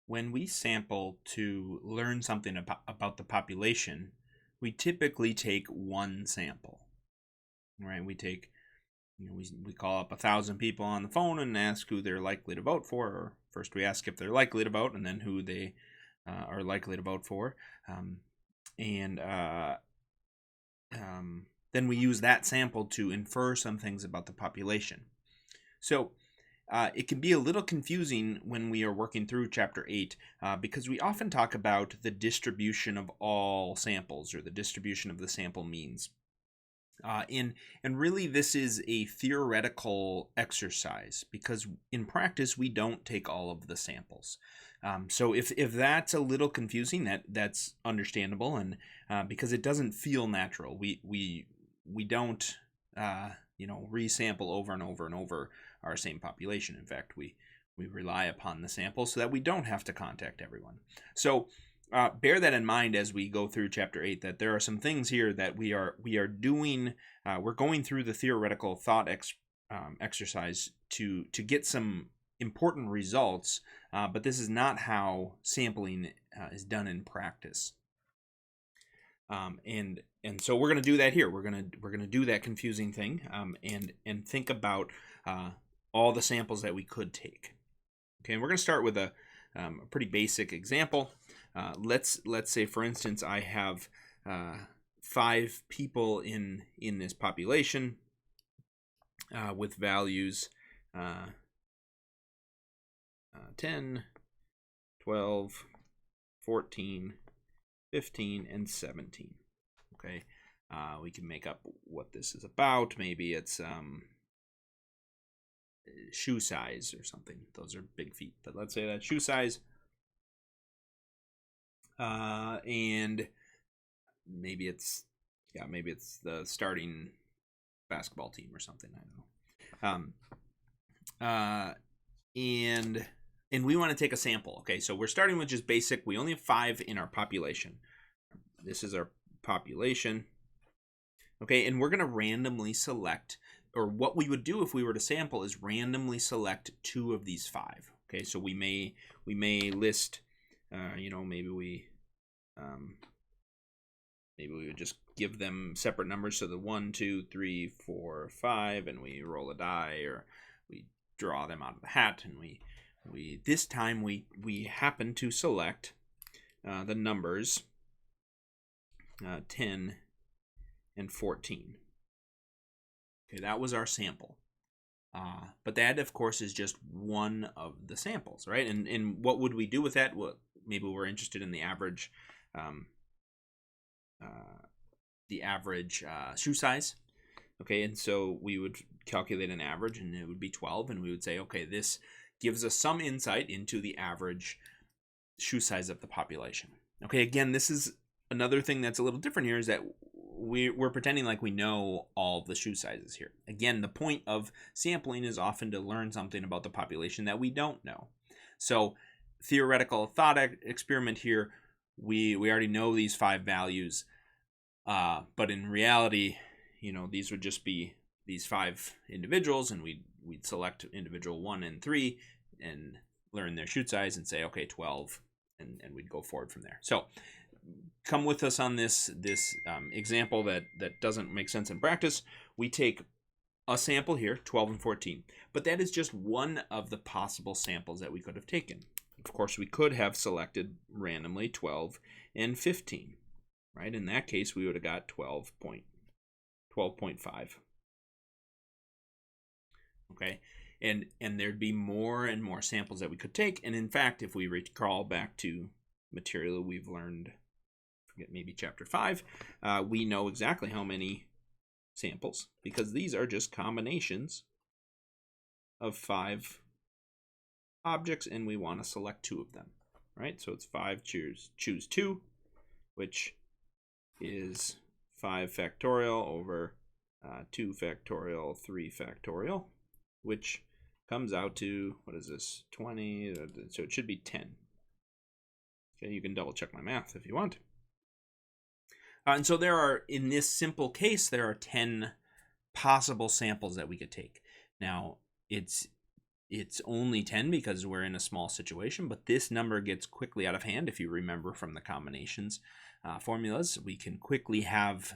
When we sample to learn something about the population, we typically take one sample, right? We take, we call up 1,000 people on the phone and ask who they're likely to vote for. Or first we ask if they're likely to vote, and then who they are likely to vote for. And then we use that sample to infer some things about the population. So it can be a little confusing when we are working through Chapter 8 because we often talk about the distribution of all samples, or the distribution of the sample means. And really this is a theoretical exercise, because in practice we don't take all of the samples. So if that's a little confusing, that's understandable, and because it doesn't feel natural. We don't resample over and over and over our same population. In fact, we rely upon the sample so that we don't have to contact everyone. So bear that in mind as we go through Chapter 8, that there are some things here that we are doing. We're going through the theoretical thought exercise to get some important results, but this is not how sampling is done in practice. And so we're going to do that here. We're going to do that confusing thing, and think about all the samples that we could take. Okay, and we're going to start with a pretty basic example. Let's say, for instance, I have 5 people in this population with values 10, 12, 14, 15, and 17. Okay, we can make up what this is about. Maybe it's shoe size or something. Those are big feet, but let's say that's shoe size. And maybe it's the starting basketball team or something. I don't know. And we want to take a sample. Okay, so we're starting with just basic. We only have 5 in our population. This is our population. Okay, and we're going to randomly select, or what we would do if we were to sample is randomly select 2 of these 5. Okay, so we may list, maybe we would just give them separate numbers. So the 1, 2, 3, 4, 5, and we roll a die, or we draw them out of the hat, and we this time we happen to select the numbers 10 and 14. Okay, that was our sample. But that, of course, is just one of the samples, right? And what would we do with that? Well, maybe we're interested in the average shoe size. Okay, and so we would calculate an average, and it would be 12, and we would say, okay, this gives us some insight into the average shoe size of the population. Okay, again, this is another thing that's a little different here, is that we're pretending like we know all the shoe sizes here. Again, the point of sampling is often to learn something about the population that we don't know. So theoretical thought experiment here, we already know these 5 values, but in reality, these would just be these 5 individuals, and we'd select individual 1 and 3 and learn their shoe size and say, okay, 12, and we'd go forward from there. So come with us on this example that doesn't make sense in practice. We take a sample here, 12 and 14, but that is just one of the possible samples that we could have taken. Of course, we could have selected randomly 12 and 15, right? In that case, we would have got 12.5. Okay, and there'd be more and more samples that we could take. And in fact, if we recall back to material we've learned, forget maybe Chapter 5, we know exactly how many samples, because these are just combinations of 5 objects, and we want to select 2 of them, right? So it's 5 choose 2, which is 5 factorial over 2 factorial, 3 factorial, which comes out to, what is this, 20, so it should be 10. Okay, you can double check my math if you want. And so there are, in this simple case, there are 10 possible samples that we could take. Now, it's it's only 10 because we're in a small situation, but this number gets quickly out of hand. If you remember from the combinations formulas, we can quickly have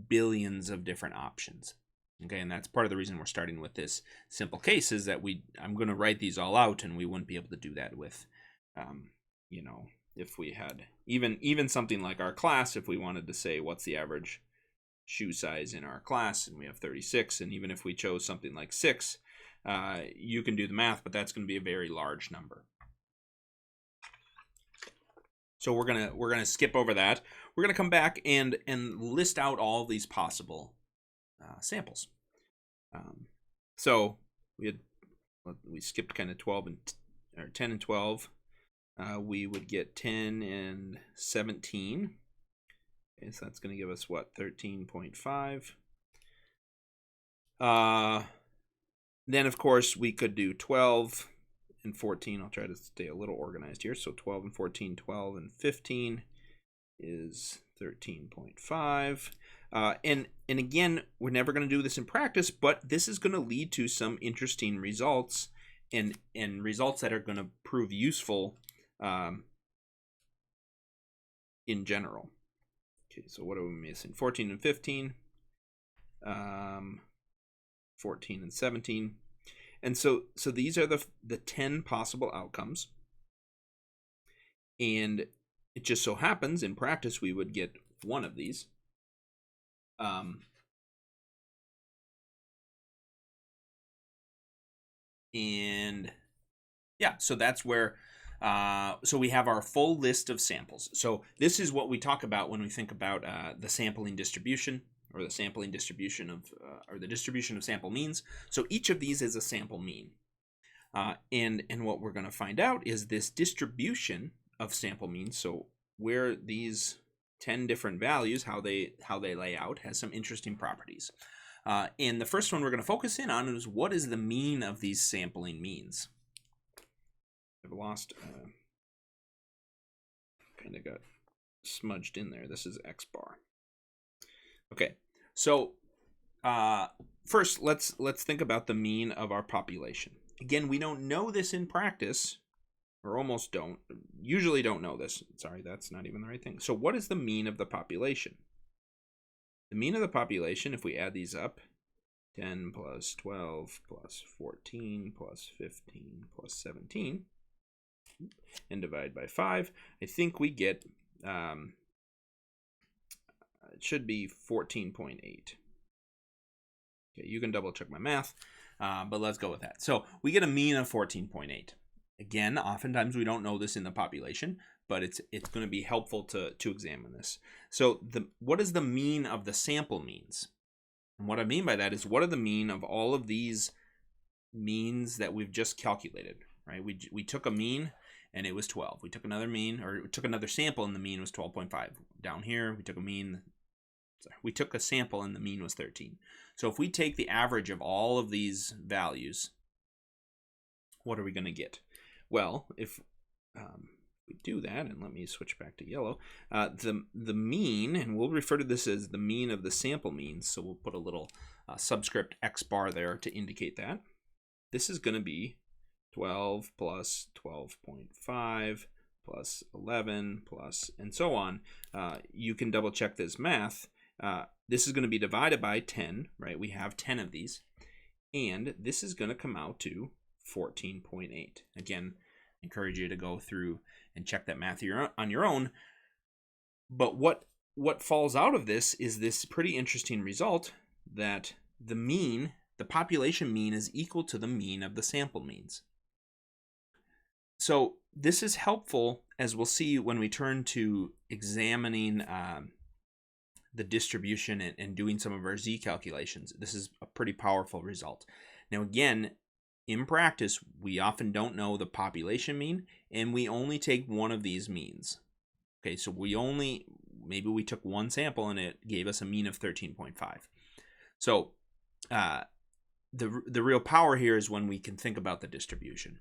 billions of different options. Okay, and that's part of the reason we're starting with this simple case is that I'm going to write these all out, and we wouldn't be able to do that with, you know, if we had even something like our class, if we wanted to say what's the average shoe size in our class, and we have 36, and even if we chose something like 6, you can do the math, but that's going to be a very large number. So we're gonna skip over that. We're gonna come back and list out all these possible samples. So we skipped kind of 12 or 10 and 12. We would get 10 and 17. Okay, so that's going to give us what, 13.5. Then of course we could do 12 and 14. I'll try to stay a little organized here. So 12 and 14, 12 and 15 is 13.5. And again, we're never going to do this in practice, but this is going to lead to some interesting results and results that are going to prove useful in general. Okay, so what are we missing? 14 and 15, 14 and 17. And so these are the 10 possible outcomes. And it just so happens in practice we would get one of these. And yeah, so that's where so we have our full list of samples. So this is what we talk about when we think about the sampling distribution, or the sampling distribution of or the distribution of sample means. So each of these is a sample mean. And what we're going to find out is this distribution of sample means. So where these 10 different values, how they lay out, has some interesting properties. And the first one we're going to focus in on is what is the mean of these sampling means. I've lost, kind of got smudged in there. This is X bar. Okay, so first let's think about the mean of our population. Again, we don't know this in practice, or almost don't, usually don't know this. Sorry, that's not even the right thing. So what is the mean of the population? The mean of the population, if we add these up, 10 plus 12 plus 14 plus 15 plus 17, and divide by 5, I think we get, it should be 14.8. Okay, you can double check my math, but let's go with that. So we get a mean of 14.8. Again, oftentimes we don't know this in the population, but it's going to be helpful to examine this. So what is the mean of the sample means? And what I mean by that is, what are the mean of all of these means that we've just calculated, right? We took a mean and it was 12. We took another mean, or we took another sample and the mean was 12.5. Down here, we took a sample and the mean was 13. So if we take the average of all of these values, what are we going to get? Well, if we do that, and let me switch back to yellow, the mean, and we'll refer to this as the mean of the sample means, so we'll put a little subscript X bar there to indicate that. This is going to be 12 plus 12.5 plus 11 plus, and so on. You can double check this math. This is going to be divided by 10, right? We have 10 of these, and this is going to come out to 14.8. Again, I encourage you to go through and check that math on your own. But what falls out of this is this pretty interesting result that the mean, the population mean, is equal to the mean of the sample means. So this is helpful, as we'll see when we turn to examining the distribution and doing some of our z calculations. This is a pretty powerful result. Now again, in practice, we often don't know the population mean, and we only take one of these means. Okay, so maybe we took one sample and it gave us a mean of 13.5. So the real power here is when we can think about the distribution.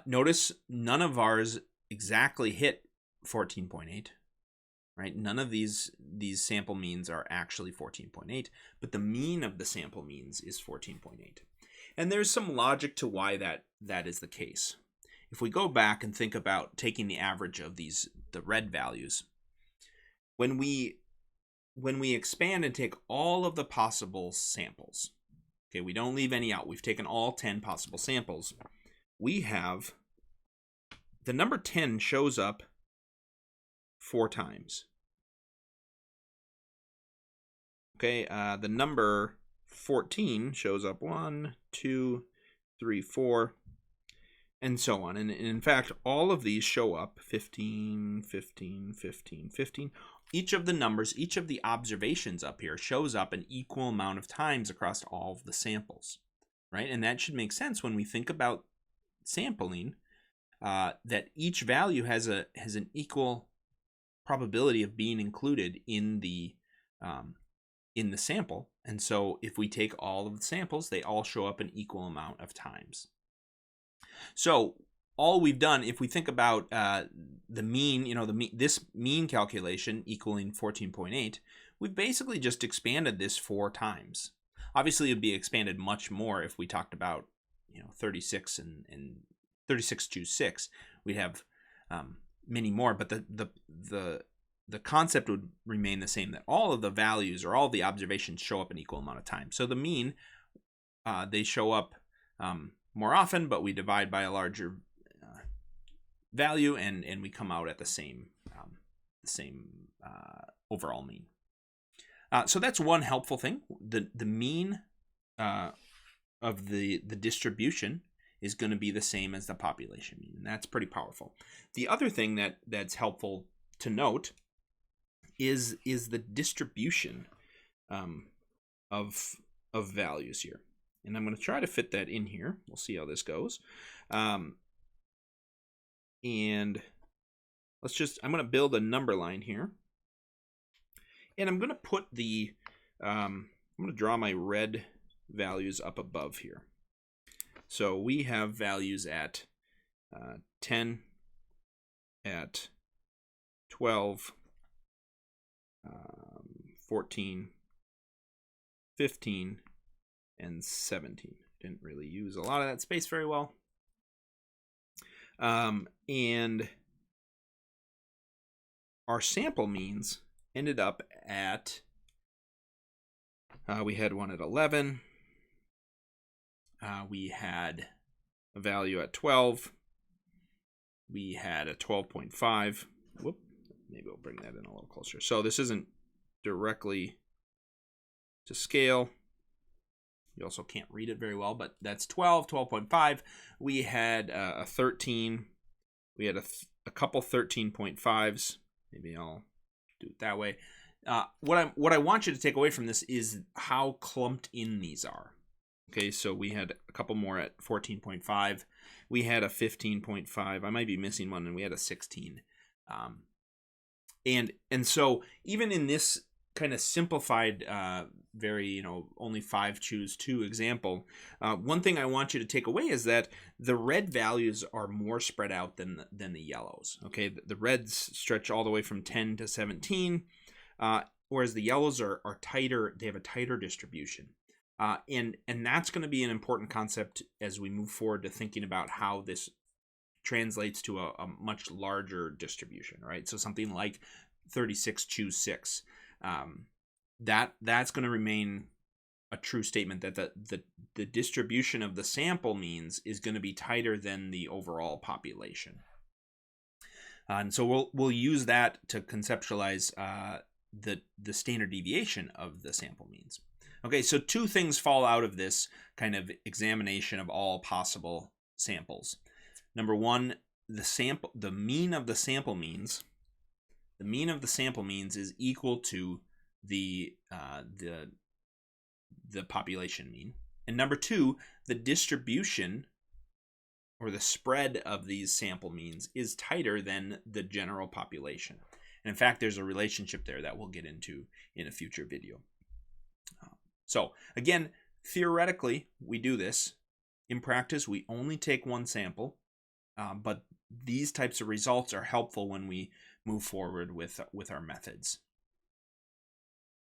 Notice none of ours exactly hit 14.8. Right? None of these sample means are actually 14.8, but the mean of the sample means is 14.8. And there's some logic to why that is the case. If we go back and think about taking the average of the red values, when we expand and take all of the possible samples, okay, we don't leave any out. We've taken all 10 possible samples. We have the number 10 shows up 4 times. Okay, the number 14 shows up 1, 2, 3, 4, and so on. And in fact, all of these show up 15, 15, 15, 15. Each of the numbers, each of the observations up here shows up an equal amount of times across all of the samples, right? And that should make sense when we think about sampling, that each value has an equal probability of being included in the sample. And so if we take all of the samples, they all show up an equal amount of times. So all we've done, if we think about the mean, this mean calculation equaling 14.8, we've basically just expanded this 4 times. Obviously, it would be expanded much more if we talked about 36 and 36 choose 6. We'd have many more, but the concept would remain the same, that all of the values or all of the observations show up an equal amount of time. So the mean, they show up more often, but we divide by a larger value, and we come out at the same overall mean. So that's one helpful thing. The mean of the distribution is going to be the same as the population mean, and that's pretty powerful. The other thing that's helpful to note is the distribution of values here. And I'm going to try to fit that in here. We'll see how this goes. And I'm going to build a number line here. And I'm going to put I'm going to draw my red values up above here. So we have values at 10, at 12, 14, 15, and 17. Didn't really use a lot of that space very well. And our sample means ended up at, we had one at 11. We had a value at 12. We had a 12.5. Whoop. Maybe we'll bring that in a little closer. So this isn't directly to scale. You also can't read it very well, but that's 12, 12.5. We had a 13. We had a couple 13.5s. Maybe I'll do it that way. What I want you to take away from this is how clumped in these are. Okay, so we had a couple more at 14.5. We had a 15.5. I might be missing one, and we had a 16. And so even in this kind of simplified, very, only 5 choose 2 example, one thing I want you to take away is that the red values are more spread out than the yellows. Okay, the reds stretch all the way from 10 to 17, whereas the yellows are tighter. They have a tighter distribution. And that's going to be an important concept as we move forward to thinking about how this translates to a much larger distribution, right? So something like 36 choose 6. That's going to remain a true statement that the distribution of the sample means is going to be tighter than the overall population. And so we'll use that to conceptualize the standard deviation of the sample means. Okay, so 2 things fall out of this kind of examination of all possible samples. Number 1, the mean of the sample means. The mean of the sample means is equal to the population mean. And number 2, the distribution or the spread of these sample means is tighter than the general population. And in fact, there's a relationship there that we'll get into in a future video. So again, theoretically, we do this. In practice, we only take 1 sample, but these types of results are helpful when we move forward with our methods.